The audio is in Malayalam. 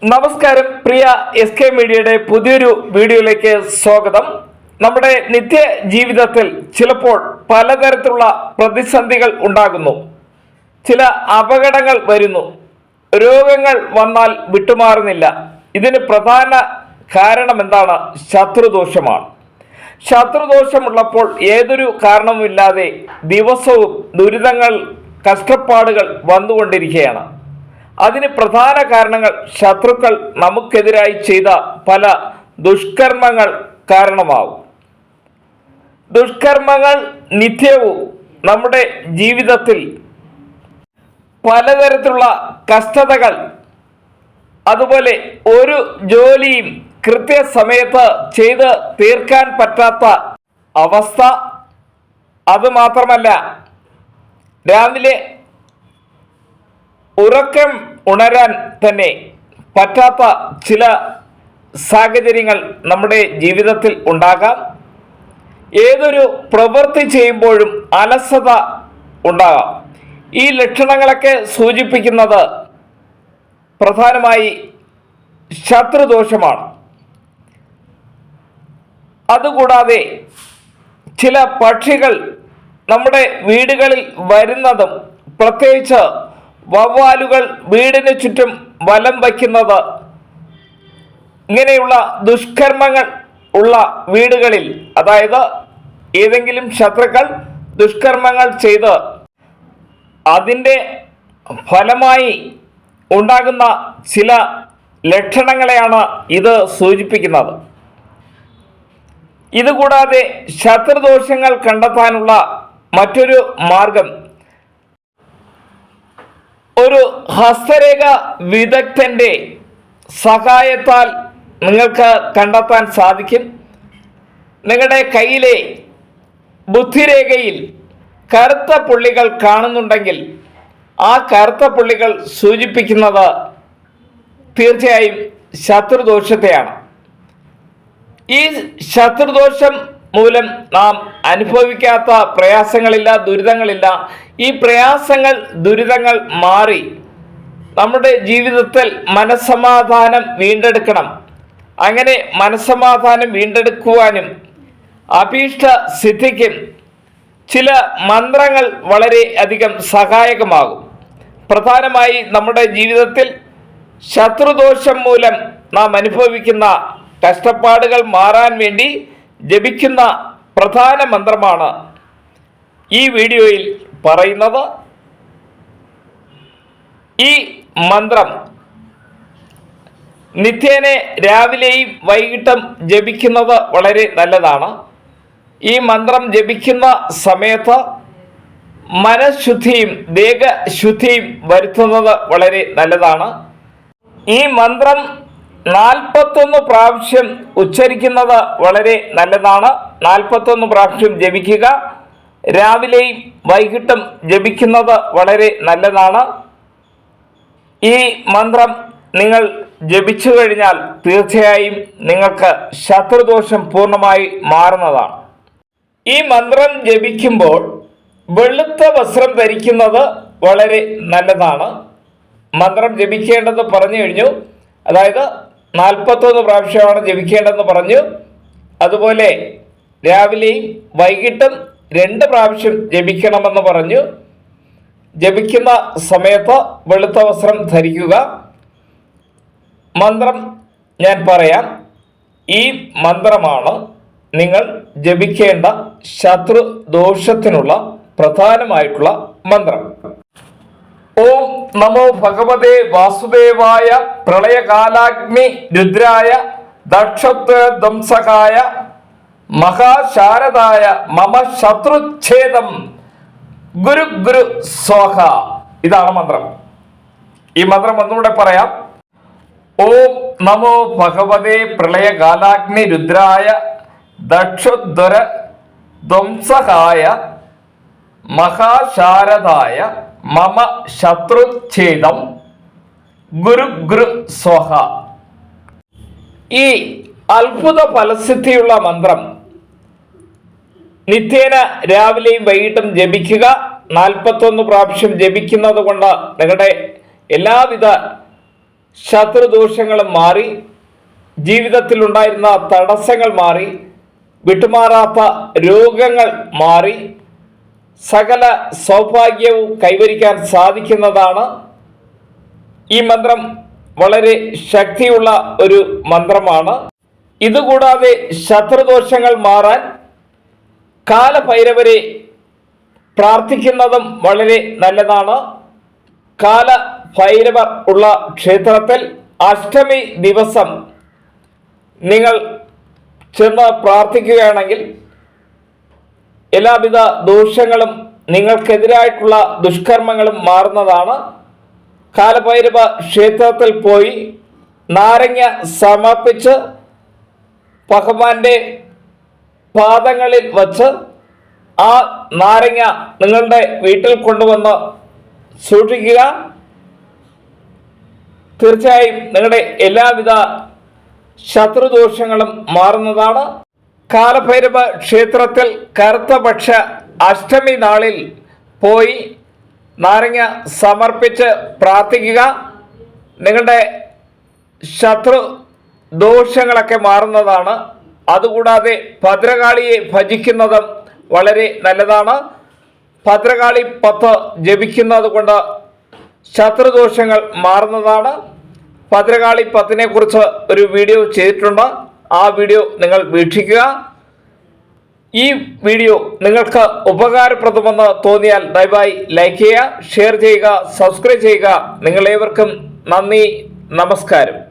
നമസ്കാരം, പ്രിയ SK മീഡിയയുടെ പുതിയൊരു വീഡിയോയിലേക്ക് സ്വാഗതം. നമ്മുടെ നിത്യ ജീവിതത്തിൽ ചിലപ്പോൾ പലതരത്തിലുള്ള പ്രതിസന്ധികൾ ഉണ്ടാകുന്നു, ചില അപകടങ്ങൾ വരുന്നു, രോഗങ്ങൾ വന്നാൽ വിട്ടുമാറുന്നില്ല. ഇതിന് പ്രധാന കാരണം എന്താണ്? ശത്രുദോഷമാണ്. ശത്രുദോഷമുള്ളപ്പോൾ ഏതൊരു കാരണവുമില്ലാതെ ദിവസവും ദുരിതങ്ങൾ, കഷ്ടപ്പാടുകൾ വന്നുകൊണ്ടിരിക്കുകയാണ്. അതിന് പ്രധാന കാരണങ്ങൾ ശത്രുക്കൾ നമുക്കെതിരായി ചെയ്ത പല ദുഷ്കർമ്മങ്ങൾ കാരണമാവും. ദുഷ്കർമ്മങ്ങൾ നിത്യവും നമ്മുടെ ജീവിതത്തിൽ പലതരത്തിലുള്ള കഷ്ടതകൾ, അതുപോലെ ഒരു ജോലിയും കൃത്യസമയത്ത് ചെയ്ത് തീർക്കാൻ പറ്റാത്ത അവസ്ഥ, അതുമാത്രമല്ല രാവിലെ ഉറക്കം ഉണരാൻ തന്നെ പറ്റാത്ത ചില സാഹചര്യങ്ങൾ നമ്മുടെ ജീവിതത്തിൽ ഉണ്ടാകാം. ഏതൊരു പ്രവൃത്തി ചെയ്യുമ്പോഴും അലസത ഉണ്ടാകാം. ഈ ലക്ഷണങ്ങളൊക്കെ സൂചിപ്പിക്കുന്നത് പ്രധാനമായി ശത്രുദോഷമാണ്. അതുകൂടാതെ ചില പക്ഷികൾ നമ്മുടെ വീടുകളിൽ വരുന്നതും, പ്രത്യേകിച്ച് വവ്വാലുകൾ വീടിന് ചുറ്റും വലം വയ്ക്കുന്നത്, ഇങ്ങനെയുള്ള ദുഷ്കർമ്മങ്ങൾ ഉള്ള വീടുകളിൽ, അതായത് ഏതെങ്കിലും ശത്രുക്കൾ ദുഷ്കർമ്മങ്ങൾ ചെയ്ത് അതിൻ്റെ ഫലമായി ഉണ്ടാകുന്ന ചില ലക്ഷണങ്ങളെയാണ് ഇത് സൂചിപ്പിക്കുന്നത്. ഇതുകൂടാതെ ശത്രുദോഷങ്ങൾ കണ്ടെത്താനുള്ള മറ്റൊരു മാർഗം ഒരു ഹസ്തരേഖ വിദഗ്ധൻ്റെ സഹായത്താൽ നിങ്ങൾക്ക് കണ്ടെത്താൻ സാധിക്കും. നിങ്ങളുടെ കയ്യിലെ ബുദ്ധിരേഖയിൽ കറുത്ത പുള്ളികൾ കാണുന്നുണ്ടെങ്കിൽ ആ കറുത്ത പുള്ളികൾ സൂചിപ്പിക്കുന്നത് തീർച്ചയായും ശത്രുദോഷത്തെയാണ്. ഈ ശത്രുദോഷം മൂലം നാം അനുഭവിക്കാത്ത പ്രയാസങ്ങളില്ല, ദുരിതങ്ങളില്ല. ഈ പ്രയാസങ്ങൾ, ദുരിതങ്ങൾ മാറി നമ്മുടെ ജീവിതത്തിൽ മനസ്സമാധാനം വീണ്ടെടുക്കണം. അങ്ങനെ മനസ്സമാധാനം വീണ്ടെടുക്കുവാനും അഭീഷ്ട സിദ്ധിക്കും ചില മന്ത്രങ്ങൾ വളരെ അധികം സഹായകമാകും. പ്രധാനമായി നമ്മുടെ ജീവിതത്തിൽ ശത്രുദോഷം മൂലം നാം അനുഭവിക്കുന്ന കഷ്ടപ്പാടുകൾ മാറാൻ വേണ്ടി ജപിക്കുന്ന പ്രധാന മന്ത്രമാണ് ഈ വീഡിയോയിൽ പറയുന്നത്. ഈ മന്ത്രം നിത്യേന രാവിലെയും വൈകിട്ടും ജപിക്കുന്നത് വളരെ നല്ലതാണ്. ഈ മന്ത്രം ജപിക്കുന്ന സമയത്ത് മനഃശുദ്ധിയും ദേഹശുദ്ധിയും വരുത്തുന്നത് വളരെ നല്ലതാണ്. ഈ മന്ത്രം 41 പ്രാവശ്യം ഉച്ചരിക്കുന്നത് വളരെ നല്ലതാണ്. 41 പ്രാവശ്യം ജപിക്കുക. രാവിലെയും വൈകിട്ടും ജപിക്കുന്നത് വളരെ നല്ലതാണ്. ഈ മന്ത്രം നിങ്ങൾ ജപിച്ചു കഴിഞ്ഞാൽ തീർച്ചയായും നിങ്ങൾക്ക് ശത്രുദോഷം പൂർണ്ണമായി മാറുന്നതാണ്. ഈ മന്ത്രം ജപിക്കുമ്പോൾ വെളുത്ത വസ്ത്രം ധരിക്കുന്നത് വളരെ നല്ലതാണ്. മന്ത്രം ജപിക്കേണ്ടത് പറഞ്ഞു കഴിഞ്ഞു. അതായത് 41 പ്രാവശ്യമാണ് ജപിക്കേണ്ടതെന്ന് പറഞ്ഞു. അതുപോലെ രാവിലെയും വൈകിട്ടും 2 പ്രാവശ്യം ജപിക്കണമെന്ന് പറഞ്ഞു. ജപിക്കുന്ന സമയത്ത് വെളുത്ത വസ്ത്രം ധരിക്കുക. മന്ത്രം ഞാൻ പറയാം. ഈ മന്ത്രമാണ് നിങ്ങൾ ജപിക്കേണ്ട ശത്രുദോഷത്തിനുള്ള പ്രധാനമായിട്ടുള്ള മന്ത്രം. ഓം നമോ ഭഗവതേ വാസുദേവായ പ്രളയകാലാഗ്നി രുദ്രായ ദക്ഷധ്വംസകായ മഹാശാരദായ മമ ശത്രുച്ഛേദം ഗുരു ഗുരു സ്വാഹ. ഇതാണ് മന്ത്രം. ഈ മന്ത്രം ഒന്നുകൂടെ പറയാം. ഓം നമോ ഭഗവതേ പ്രളയകാലാഗ്നി രുദ്രായ ദക്ഷധ്വര ധ്വംസകായ മഹാശാരദായ മമ ശത്രുച്ഛേദം ഗുരു ഗുരു സ്വാഹ. ഈ അത്ഭുത ഫലസിദ്ധിയുള്ള മന്ത്രം നിത്യേന രാവിലെയും വൈകിട്ടും ജപിക്കുക. 41 പ്രാവശ്യം ജപിക്കുന്നത് കൊണ്ട് നിങ്ങളുടെ എല്ലാവിധ ശത്രുദോഷങ്ങളും മാറി, ജീവിതത്തിലുണ്ടായിരുന്ന തടസ്സങ്ങൾ മാറി, വിട്ടുമാറാത്ത രോഗങ്ങൾ മാറി, സകല സൗഭാഗ്യവും കൈവരിക്കാൻ സാധിക്കുന്നതാണ്. ഈ മന്ത്രം വളരെ ശക്തിയുള്ള ഒരു മന്ത്രമാണ്. ഇതുകൂടാതെ ശത്രുദോഷങ്ങൾ മാറാൻ കാലഭൈരവരെ പ്രാർത്ഥിക്കുന്നതും വളരെ നല്ലതാണ്. കാലഭൈരവർ ഉള്ള ക്ഷേത്രത്തിൽ അഷ്ടമി ദിവസം നിങ്ങൾ ചെന്ന് പ്രാർത്ഥിക്കുകയാണെങ്കിൽ എല്ലാവിധ ദോഷങ്ങളും, നിങ്ങൾക്കെതിരായിട്ടുള്ള ദുഷ്കർമ്മങ്ങളും മാറുന്നതാണ്. കാലഭൈരവ ക്ഷേത്രത്തിൽ പോയി നാരങ്ങ സമർപ്പിച്ച് ഭഗവാന്റെ പാദങ്ങളിൽ വച്ച് ആ നാരങ്ങ നിങ്ങളുടെ വീട്ടിൽ കൊണ്ടുവന്ന് സൂക്ഷിക്കുക. തീർച്ചയായും നിങ്ങളുടെ എല്ലാവിധ ശത്രുദോഷങ്ങളും മാറുന്നതാണ്. കാലഭൈരവ ക്ഷേത്രത്തിൽ കറുത്തപക്ഷ അഷ്ടമി നാളിൽ പോയി നാരങ്ങ സമർപ്പിച്ച് പ്രാർത്ഥിക്കുക. നിങ്ങളുടെ ശത്രു ദോഷങ്ങളൊക്കെ മാറുന്നതാണ്. അതുകൂടാതെ ഭദ്രകാളിയെ ഭജിക്കുന്നതും വളരെ നല്ലതാണ്. ഭദ്രകാളി 10 ജപിക്കുന്നത് കൊണ്ട് ശത്രുദോഷങ്ങൾ മാറുന്നതാണ്. ഭദ്രകാളി 10നെ കുറിച്ച് ഒരു വീഡിയോ ചെയ്തിട്ടുണ്ട്. ആ വീഡിയോ നിങ്ങൾ വീക്ഷിക്കുക. ഈ വീഡിയോ നിങ്ങൾക്ക് ഉപകാരപ്രദമെന്ന് തോന്നിയാൽ ദയവായി ലൈക്ക് ചെയ്യുക, ഷെയർ ചെയ്യുക, സബ്സ്ക്രൈബ് ചെയ്യുക. നിങ്ങളേവർക്കും നന്ദി, നമസ്കാരം.